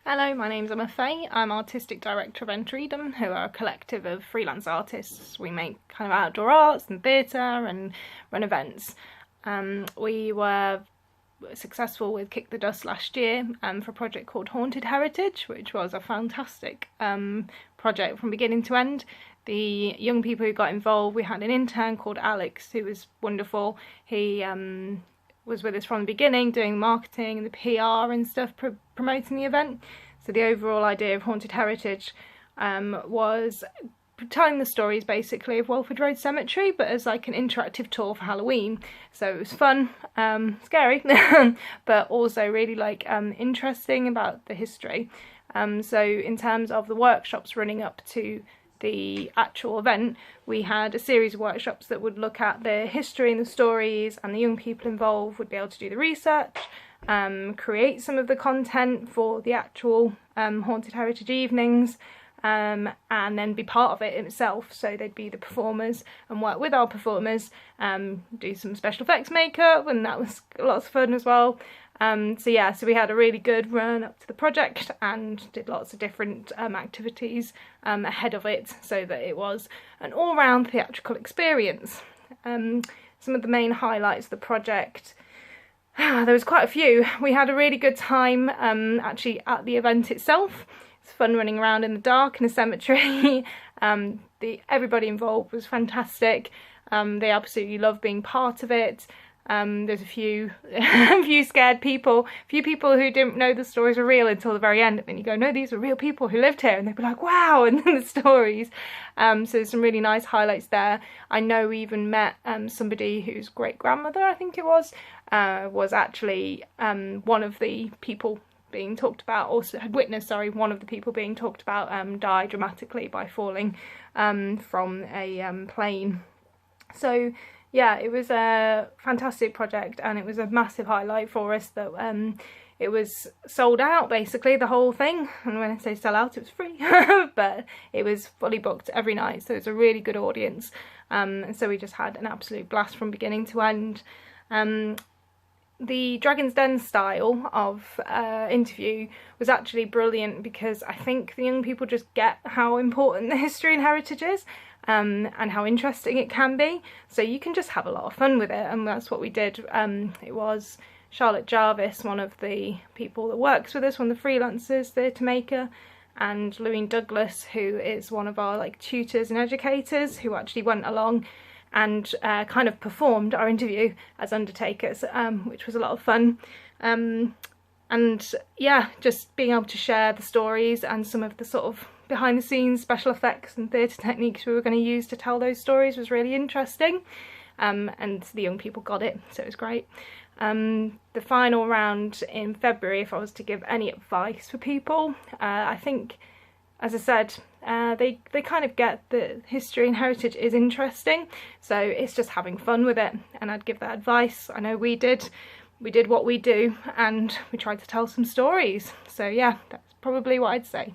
Hello, my name's Emma Faye. I'm Artistic Director of Enter Edem, who are a collective of freelance artists. We make kind of outdoor arts and theatre and run events. We were successful with Kick the Dust last year for a project called Haunted Heritage, which was a fantastic project from beginning to end. The young people who got involved, we had an intern called Alex who was wonderful. He was with us from the beginning, doing marketing and the PR and stuff, promoting the event. So the overall idea of Haunted Heritage was telling the stories basically of Welford Road Cemetery, but as like an interactive tour for Halloween. So it was fun, scary, but also really like interesting about the history. So in terms of the workshops running up to the actual event, we had a series of workshops that would look at the history and the stories, and the young people involved would be able to do the research, create some of the content for the actual Haunted Heritage evenings, and then be part of it itself. So they'd be the performers and work with our performers, do some special effects makeup, and that was lots of fun as well. So we had a really good run up to the project and did lots of different activities ahead of it, so that it was an all-round theatrical experience. Some of the main highlights of the project, there was quite a few. We had a really good time actually at the event itself. It's fun running around in the dark in a cemetery. Everybody involved was fantastic. They absolutely loved being part of it. There's a few scared people, a few people who didn't know the stories were real until the very end, and then you go, no, these are real people who lived here, and they'd be like, wow, and then the stories. So there's some really nice highlights there. I know we even met somebody whose great-grandmother, I think it was actually one of the people being talked about, also had witnessed, one of the people being talked about die dramatically by falling from a plane. So yeah, it was a fantastic project, and it was a massive highlight for us that it was sold out, basically, the whole thing. And when I say sell out, it was free, but it was fully booked every night, so it was a really good audience. And so we just had an absolute blast from beginning to end. The Dragon's Den style of interview was actually brilliant, because I think the young people just get how important the history and heritage is, and how interesting it can be. So you can just have a lot of fun with it, and that's what we did. It was Charlotte Jarvis, one of the people that works with us, one of the freelancers, theatre maker, and Louise Douglas, who is one of our tutors and educators, who actually went along and kind of performed our interview as undertakers, which was a lot of fun. And yeah, just being able to share the stories and some of the sort of behind the scenes special effects and theatre techniques we were going to use to tell those stories was really interesting. And the young people got it, so it was great. The final round in February, if I was to give any advice for people, I think, as I said, they kind of get that history and heritage is interesting, so it's just having fun with it, and I'd give that advice. I know we did what we do, and we tried to tell some stories, so yeah, that's probably what I'd say.